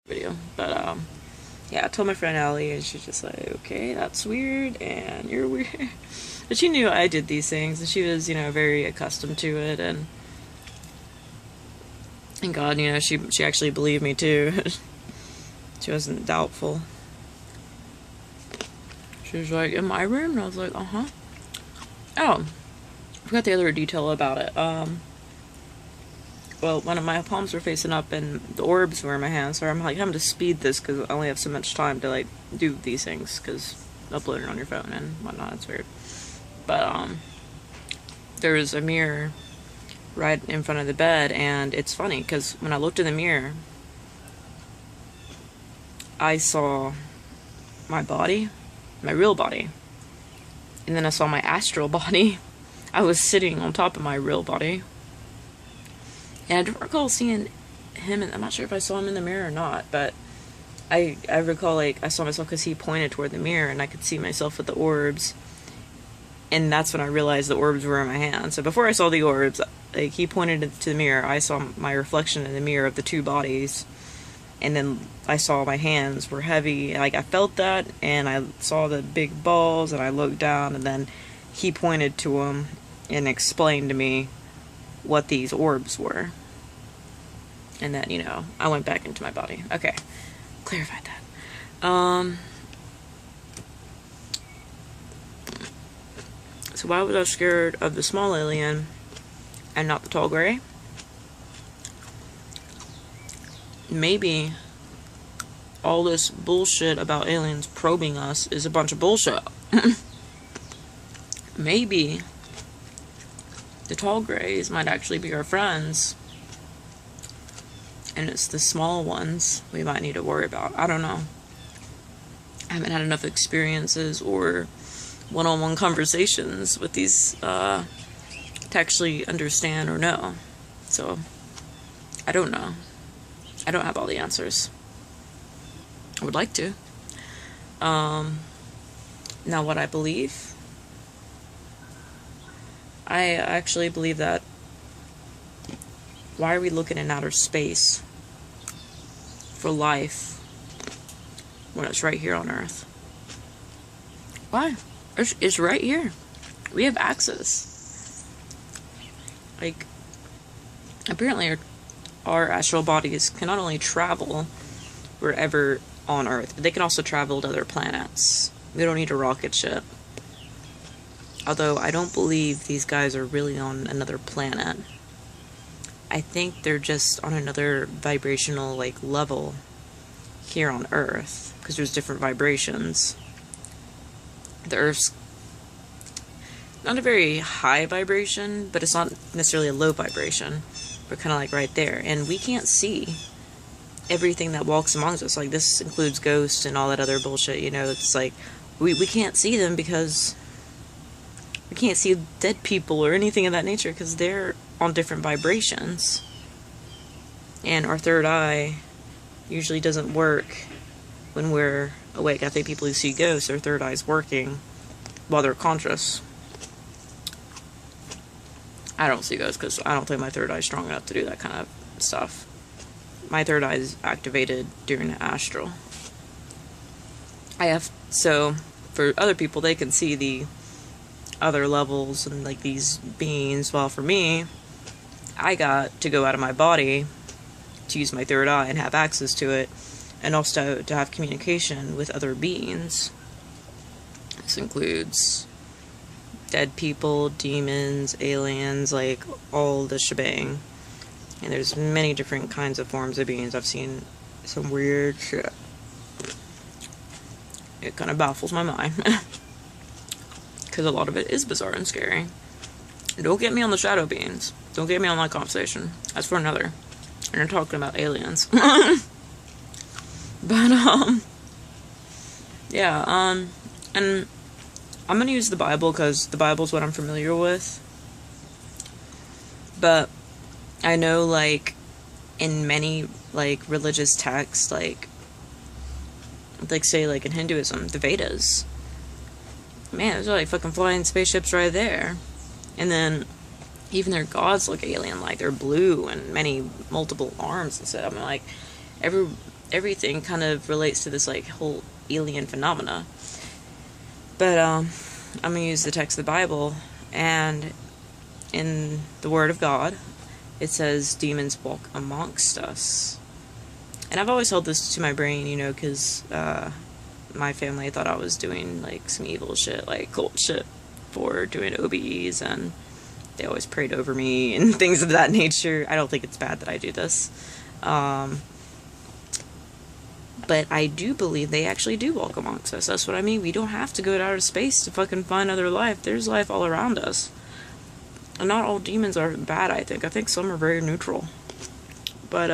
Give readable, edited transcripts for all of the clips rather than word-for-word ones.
video. But yeah, I told my friend Allie, and she's just like, okay, that's weird, and you're weird. But she knew I did these things, and she was, you know, very accustomed to it, and God, you know, she actually believed me too. She wasn't doubtful. She was like, in my room? And I was like, uh-huh. Oh, I forgot the other detail about it. Well, one of my palms were facing up and the orbs were in my hand, so I'm like having to speed this because I only have so much time to like do these things because uploading on your phone and whatnot, it's weird. But there was a mirror right in front of the bed, and it's funny because when I looked in the mirror, I saw my body, my real body, and then I saw my astral body. I was sitting on top of my real body. And I don't recall seeing him, and I'm not sure if I saw him in the mirror or not, but I recall, like, I saw myself because he pointed toward the mirror, and I could see myself with the orbs, and that's when I realized the orbs were in my hand. So before I saw the orbs, like, he pointed to the mirror, I saw my reflection in the mirror of the two bodies, and then I saw my hands were heavy, like, I felt that, and I saw the big balls, and I looked down, and then he pointed to them and explained to me what these orbs were. And then, you know, I went back into my body. Okay. Clarified that. So why was I scared of the small alien and not the tall gray? Maybe all this bullshit about aliens probing us is a bunch of bullshit. Maybe the tall grays might actually be our friends, and it's the small ones we might need to worry about. I don't know. I haven't had enough experiences or one-on-one conversations with these to actually understand or know. So, I don't know. I don't have all the answers. I would like to. Now what I believe, I actually believe that why are we looking in outer space for life when it's right here on Earth? Why? It's right here. We have access. Like, apparently our astral bodies can not only travel wherever on Earth, but they can also travel to other planets. We don't need a rocket ship. Although I don't believe these guys are really on another planet. I think they're just on another vibrational, like, level here on Earth, because there's different vibrations. The Earth's not a very high vibration, but it's not necessarily a low vibration. We're kind of like right there, and we can't see everything that walks amongst us. Like, this includes ghosts and all that other bullshit, you know. It's like we can't see them because we can't see dead people or anything of that nature because they're on different vibrations. And our third eye usually doesn't work when we're awake. I think people who see ghosts, their third eye's working while they're conscious. I don't see ghosts because I don't think my third eye's strong enough to do that kind of stuff. My third eye is activated during the astral. So for other people, they can see the other levels and like these beings, while for me, I got to go out of my body to use my third eye and have access to it, and also to have communication with other beings. This includes dead people, demons, aliens, like all the shebang. And there's many different kinds of forms of beings. I've seen some weird shit. It kind of baffles my mind. Because a lot of it is bizarre and scary. Don't get me on the shadow beings. Don't get me on that conversation. That's for another. And I'm talking about aliens. But, yeah, and I'm gonna use the Bible because the Bible's what I'm familiar with. But I know, like, in many, like, religious texts, like, say, like, in Hinduism, the Vedas, man, there's like fucking flying spaceships right there. And then even their gods look alien, like they're blue and multiple arms and stuff. I mean, like, everything kind of relates to this like whole alien phenomena. But I'm gonna use the text of the Bible, and in the Word of God, it says demons walk amongst us. And I've always held this to my brain, you know, because my family thought I was doing like some evil shit, like cult shit, for doing obes, and they always prayed over me and things of that nature. I don't think it's bad that I do this. But I do believe they actually do walk amongst us. That's what I mean. We don't have to go to outer space to fucking find other life. There's life all around us. And not all demons are bad, I think. I think some are very neutral. But,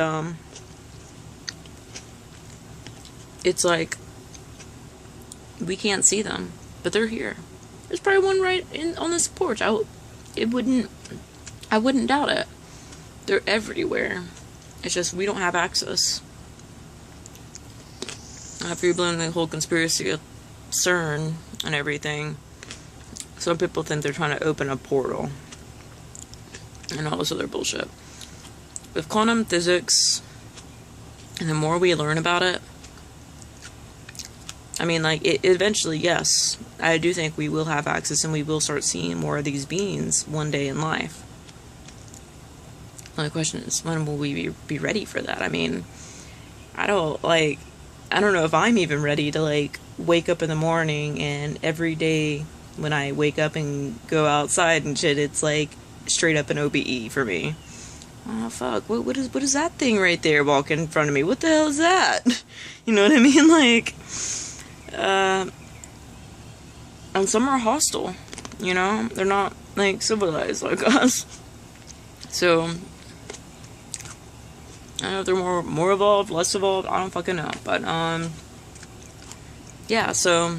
it's like, we can't see them, but they're here. There's probably one right on this porch. I wouldn't doubt it. They're everywhere. It's just we don't have access. After you blame the whole conspiracy of CERN and everything, some people think they're trying to open a portal and all this other bullshit. With quantum physics, and the more we learn about it, I mean, like, eventually, yes, I do think we will have access and we will start seeing more of these beings one day in life. The only question is, when will we be ready for that? I mean, I don't know if I'm even ready to, like, wake up in the morning and every day when I wake up and go outside and shit, it's, like, straight up an OBE for me. Oh, fuck, what is that thing right there walking in front of me? What the hell is that? You know what I mean? Like, and some are hostile, you know? They're not, like, civilized like us. So, I don't know if they're more evolved, less evolved, I don't fucking know. But, yeah, so,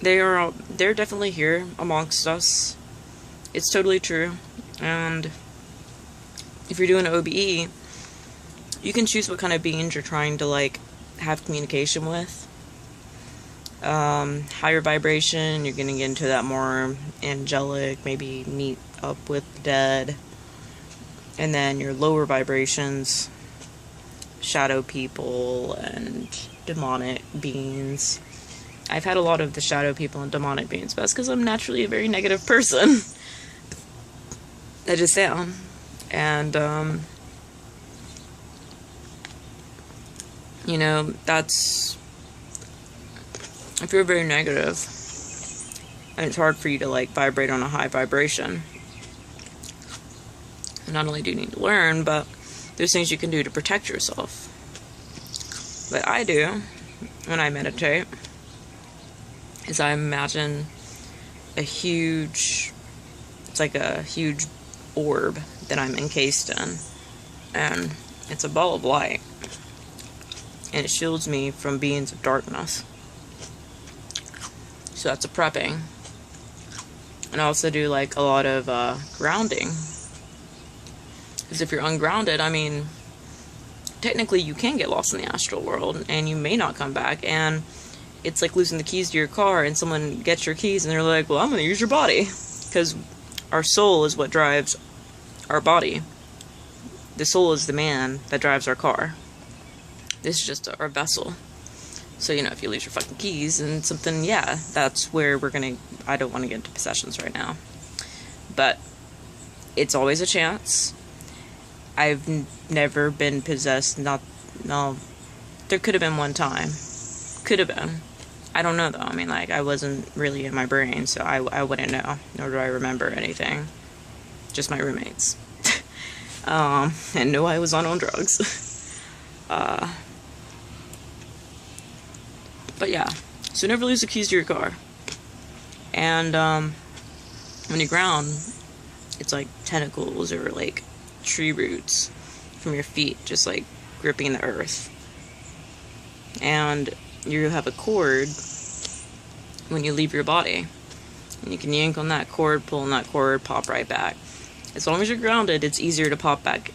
they're definitely here amongst us. It's totally true. And if you're doing an OBE, you can choose what kind of beings you're trying to, like, have communication with. Higher vibration, you're gonna get into that more angelic, maybe meet up with the dead. And then your lower vibrations, shadow people and demonic beings. I've had a lot of the shadow people and demonic beings, but that's because I'm naturally a very negative person. I just am. And, you know, that's, if you're very negative, and it's hard for you to, like, vibrate on a high vibration. And not only do you need to learn, but there's things you can do to protect yourself. What I do when I meditate is I imagine it's like a huge orb that I'm encased in, and it's a ball of light, and it shields me from beings of darkness. So that's a prepping. And I also do, like, a lot of grounding, because if you're ungrounded, I mean, technically you can get lost in the astral world and you may not come back, and it's like losing the keys to your car and someone gets your keys and they're like, well, I'm gonna use your body, because our soul is what drives our body. The soul is the man that drives our car. This is just our vessel. So, you know, if you lose your fucking keys and something, yeah, that's where I don't want to get into possessions right now. But it's always a chance. I've never been possessed, no, there could have been one time. Could have been. I don't know, though. I mean, like, I wasn't really in my brain, so I wouldn't know, nor do I remember anything. Just my roommates. And no, I was on drugs. But yeah, so never lose the keys to your car. And, when you ground, it's like tentacles or, like, tree roots from your feet, just, like, gripping the earth. And you have a cord when you leave your body. And you can yank on that cord, pull on that cord, pop right back. As long as you're grounded, it's easier to pop back.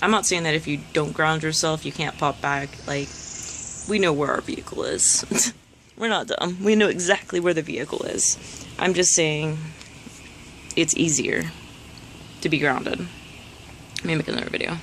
I'm not saying that if you don't ground yourself, you can't pop back. Like, we know where our vehicle is. We're not dumb. We know exactly where the vehicle is. I'm just saying it's easier to be grounded. Let me make another video.